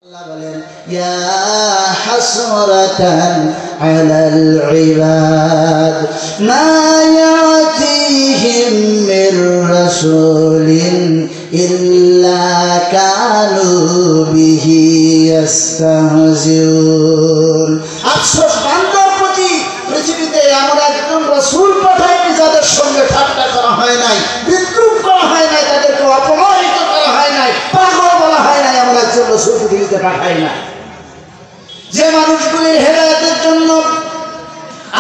يا حسرة على العباد ما يأتيهم من رسول إلا كانوا به يستهزئون আফসোস বান্দার প্রতি পৃথিবীতে এমন একজন রাসূল পাঠায়নি যাদের সঙ্গে ঠাট্টা করা হয় নাই, বিদ্রুপ করা হয় নাই, তাদেরকে অপমানিত করা হয় নাই, পাগল বলা হয় নাই। এমন একজন রাসূল পৃথিবীতে পাঠায় না। যে মানুষগুলির হেদায়েতের জন্য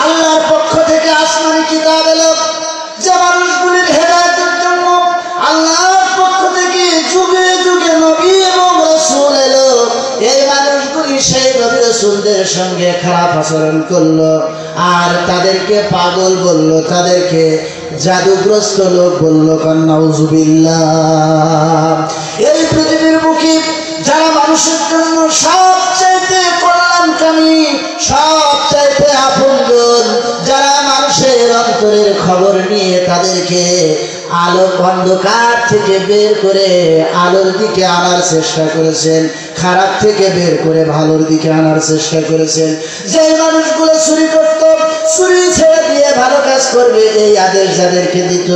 আল্লাহর পক্ষ থেকে আসমানি কিতাব এলো, যে মানুষগুলির হেদায়েতের জন্য আল্লাহর পক্ষ থেকে যুগে যুগে নবী এবং রাসূল এলো, এই মানুষগুলি সেই নবী রাসূলদের সঙ্গে খারাপ আচরণ করলো আর তাদেরকে পাগল বললো, তাদেরকে জাদুগ্রস্ত লোক বললো। নাউযুবিল্লাহ। এই পৃথিবীর বুকে যারা মানুষের জন্য সবচাইতে কল্যাণকামী, সবচাইতে আপনজন, যারা মানুষের অন্তরের খবর নিয়ে তাদেরকে আলো অন্ধকার থেকে বের করে আলোর দিকে আনার চেষ্টা করেছেন, খারাপ থেকে বের করে ভালোর দিকে আনার চেষ্টা করেছেন। যে মানুষগুলো চুরি করত, চুরি ছেড়ে দিয়ে ভালো কাজ করবে এই আদেশ যাদেরকে দিত,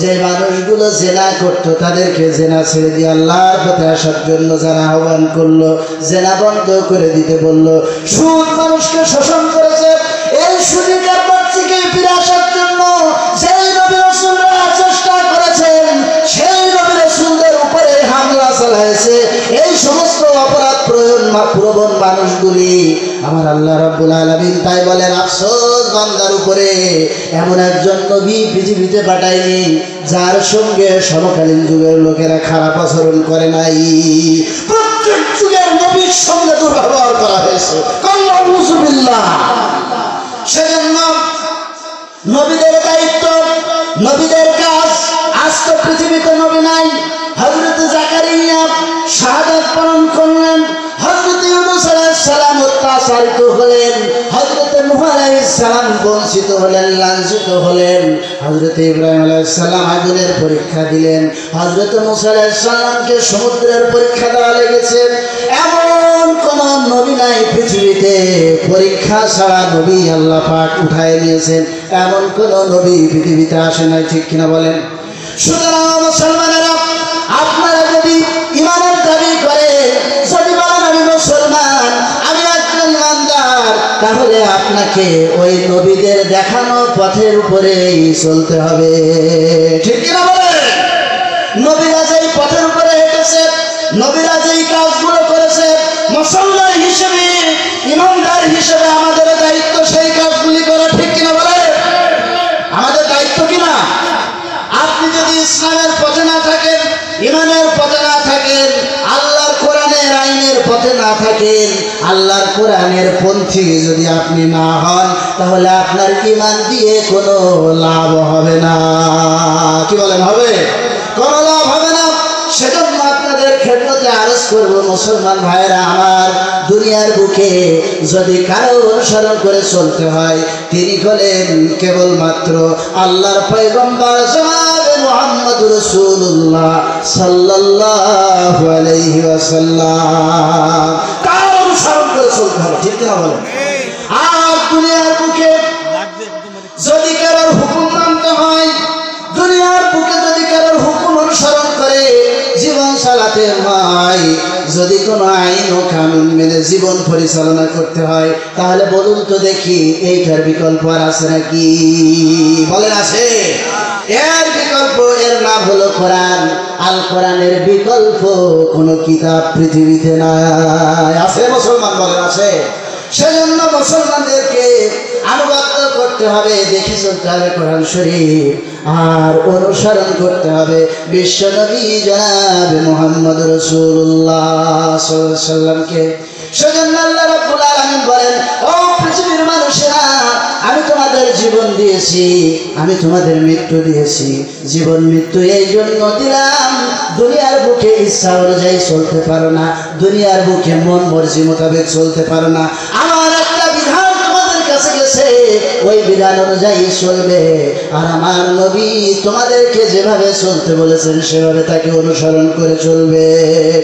যে মানুষগুলো জেনা করত তাদেরকে জেনা ছেড়ে দিয়ে আল্লাহর পথে আসার জন্য যারা আহ্বান করলো, জেনা বন্ধ করে দিতে বললো, সুদ মানুষকে শোষণ করেছে, এই সুদী কারবার থেকে ফিরে আসার জন্য যেই নবী রাসূলরা চেষ্টা করেছেন, সেই নবী রাসূলদের উপরে হামলা চালায়েছে, এই সমস্ত অপরাধ প্রবণ মানুষগুলি আমার আল্লাহ রাব্বুল আলামিন তাই বলেন, আফসোস বান্দার উপরে এমন একজন নবী পৃথিবীতে পাঠায়নি যার সঙ্গে সমকালীন যুগের লোকেরা খারাপ আচরণ করে নাই। প্রত্যেক যুগের নবীর সঙ্গে দুর্ব্যবহার করা হয়েছে। নাউযুবিল্লাহ। সেজন্য নবীদের দায়িত্ব, নবীদের কাজ। আজ তো পৃথিবীতে নবী নাই। হযরত জাকারিয়া শাহাদাত বরণ করলেন, হযরত ইউনূস আলাইহিস সালাম অত্যাচারিত হলেন, হযরত নূহ আলাইহিস সালাম বঞ্চিত হলেন, লাঞ্ছিত হলেন, হযরত ইব্রাহিম আলাইহিস সালাম আগুনের পরীক্ষা দিলেন, হযরত মূসা আলাইহিস সালামকে সমুদ্রের পরীক্ষা দেওয়া লেগেছে। এমন কোন নবী নাই পৃথিবীতে পরীক্ষা ছাড়া নবী আল্লাহ পাক উঠায় নিয়েছেন, এমন কোন নবী পৃথিবীতে আসে নাই। ঠিক কিনা বলেন? সুতরাং মুসলমানেরা, আপনারা যদি ইমানের দাবি করেন, যদি বলেন আমি মুসলমান, আমি একজন ইমানদার, তাহলে আপনাকে ওই নবীদের দেখানো পথের উপরেই চলতে হবে। ঠিক কিনা বলেন? নবীরা যেই পথের উপরে হেঁটেছে, নবীরা যেই কাজগুলো করেছে, মুসলমান হিসেবে, ইমানদার হিসেবে আমাদের দায়িত্ব সেই কাজগুলি করা। ঠিক কিনা বলেন? আমাদের দায়িত্ব কিনা? আপনি যদি ইসলামের পথে না থাকেন, ইমানের পথে না থাকেন, আল্লাহর কোরআনের আইনের পথে না থাকেন, আল্লাহর কোরআনের পন্থী যদি আপনি না হন, তাহলে আপনার ঈমান দিয়ে কোনো লাভ হবে না। কি বলেন? হবে? কোনো লাভ হবে না। সেজন্য আপনাদের খেদমতে আরজ করব, মুসলমান ভাইরা আমার, দুনিয়ার বুকে যদি কারো অনুসরণ করে চলতে হয়, তিনি হলেন কেবলমাত্র আল্লাহর পয়গম্বর জনাবে মুহাম্মদুর রাসূলুল্লাহ সাল্লাল্লাহু আলাইহি ওয়াসাল্লাম। কারো অনুসরণ করে চলতে হবে। ঠিক না বলেন? আর দুনিয়ার বুকে যদি কারোর হুকুম মানতে হয়, দুনিয়ার বুকে যদি কারোর হুকুম অনুসরণ করে জীবন চালাতে হয়, যদি কোনো আইন ও কানুন মেনে জীবন পরিচালনা করতে হয়, তাহলে বলুন তো দেখি এইটার বিকল্প আর আছে নাকি? বলেন আছে? এর বিকল্প, এর নাম হলো কোরআন। আল কোরআনের বিকল্প কোনো কিতাব পৃথিবীতে নাই। আছে মুসলমান? বলেন আছে? সেজন্য মুসলমানদেরকে আনুগত্য করতে হবে, দেখে চলতে হবে কোরআন শরীফ, আর অনুসরণ করতে হবে বিশ্বনবী জনাবে মুহাম্মদ রাসূলুল্লাহ সাল্লাল্লাহু আলাইহি ওয়াসাল্লামকে। সেজন্য আল্লাহ রাব্বুল আলামিন বলেন, ও পৃথিবীর মানুষেরা, আমি তোমাদের জীবন দিয়েছি, আমি তোমাদের মৃত্যু দিয়েছি। জীবন মৃত্যু এই জন্য দিলাম, দুনিয়ার বুকে ইচ্ছা অনুযায়ী চলতে পারো না, দুনিয়ার বুকে মন মর্জি মোতাবেক চলতে পারো না। আমার একটা বিধান তোমাদের কাছে গেছে, ওই বিধান অনুযায়ী চলবে। আর আমার নবী তোমাদেরকে যেভাবে চলতে বলেছেন সেভাবে তাকে অনুসরণ করে চলবে।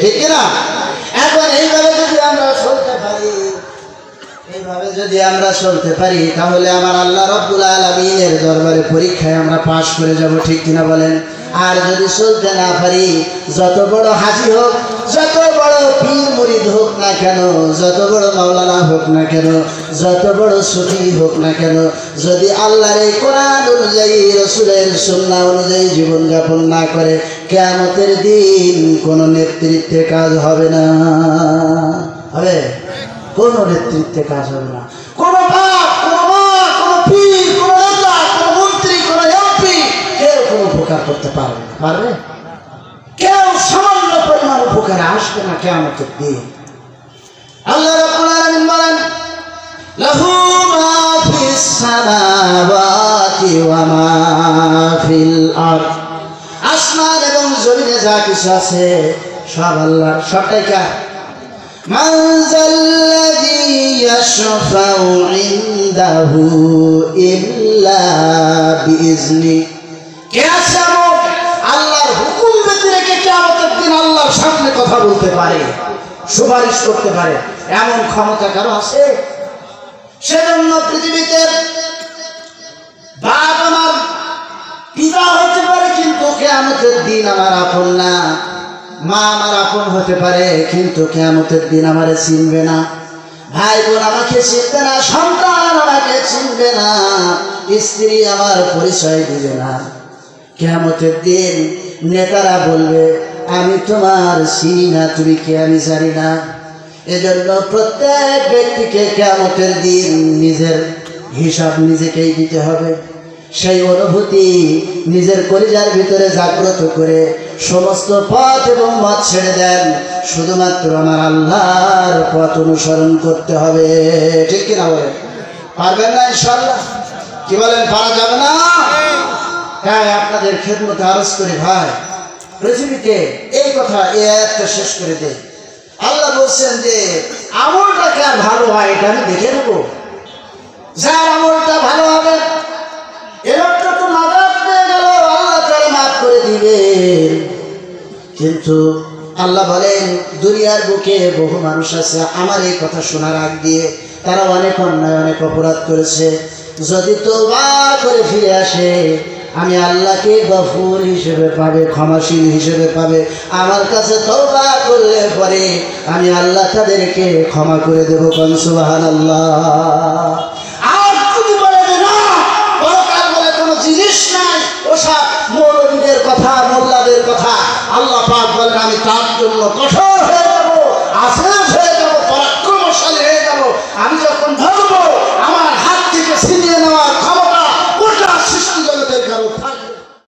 ঠিক কিনা? এখন এইভাবে এভাবে যদি আমরা চলতে পারি তাহলে আমার আল্লাহ রাব্বুল আলামিনের দরবারে পরীক্ষায় আমরা পাশ করে যাব, ঠিক কিনা বলেন? আর যদি চলতে না পারি, যত বড় হাজি হোক, যত বড় পীর মুরিদ হোক না কেন, যত বড় মাওলানা হোক না কেন, যত বড় সুফি হোক না কেন, যদি আল্লাহর এই কোরআন অনুযায়ী রাসূলের সুন্নাহ অনুযায়ী জীবনযাপন না করে, কিয়ামতের দিন কোনো নেতৃত্বে কাজ হবে না। হবে? কোনো নেতৃত্বে কাজ হবে না। কোনো বাপ, কোনো মা, কোনো পীর, কোনো নেতা, কোনো মন্ত্রী, কোনো এমপি কেউ কোনো উপকার করতে পারবে না। পারবে? কেউ সামান্য পরিমাণ উপকারে আসবে না কিয়ামতের দিন। আল্লাহ রাব্বুল আলামিন বলেন, লাহু মা ফিস সামাওয়াতি ওয়া মা ফিল আরদ। আসমান এবং জমিনে যা কিছু আছে সব আল্লাহর। সবটাই কার? মান যাল্লাযী ইয়াশফাউ ইনদাহু ইল্লা বিইজনি। কে আছে আল্লাহর হুকুম ব্যতিরেকে কিয়ামতের দিন আল্লাহর সামনে কথা বলতে পারে, সুপারিশ করতে পারে, এমন ক্ষমতা কারো আছে? সেজন্য পৃথিবীতে বাপ আমার পিতা হতে পারে, কিন্তু কিয়ামতের দিন আমার আপন না। মা আমার আপন হতে পারে, কিন্তু কিয়ামতের দিন আমারে চিনবে না। ভাই বোন আমাকে চিনবে না, সন্তান আমাকে চিনবে না, স্ত্রী আমার পরিচয় দিবে না। কিয়ামতের দিন নেতারা বলবে, আমি তোমার চিনি না, তুমি কে আমি জানি না। এজন্য প্রত্যেক ব্যক্তিকে কিয়ামতের দিন নিজের হিসাব নিজেকেই দিতে হবে। সেই অনুভূতি নিজের কলিজার ভিতরে জাগ্রত করে সমস্ত পথ এবং মত ছেড়ে দেন, শুধুমাত্র আমার আল্লাহর পথ অনুসরণ করতে হবে, ঠিক কিনা বলেন? পারবেন না ইনশাআল্লাহ? কি বলেন, পারা যাবে না? হ্যাঁ, আপনাদের খেদমতে আরজ করি ভাই, পৃথিবীতে এই কথা এই আয়াতটা শেষ করে দেয়। আল্লাহ বলছেন যে আমলটা কার ভালো হয় এটা আমি দেখে নেব। যার আমলটা ভালো হবে এ লোকটা তো নাজাত পেয়ে গেল, আল্লাহ তাকে মাফ করে দিবেন। কিন্তু আল্লাহ বলেন, দুনিয়ার বুকে বহু মানুষ আছে আমার এই কথা শোনার আগ দিয়ে তারা অনেক অন্যায়, অনেক অপরাধ করেছে। যদি তওবা করে ফিরে আসে, আমি আল্লাহকে গফুর হিসেবে পাবে, ক্ষমাশীল হিসেবে পাবে। আমার কাছে তওবা করলে পরে আমি আল্লাহ তাদেরকে ক্ষমা করে দেব। কোন সুবহানাল্লাহ। আর যদি বলে যে না, পরকাল বলে কোনো জিনিস নাই, ওসব মৌলবীদের কথা, মোল্লাদের কথা, আল্লাহ পাক বলেন আমি তার জন্য কঠোর হয়ে যাব, আফসোস হয়ে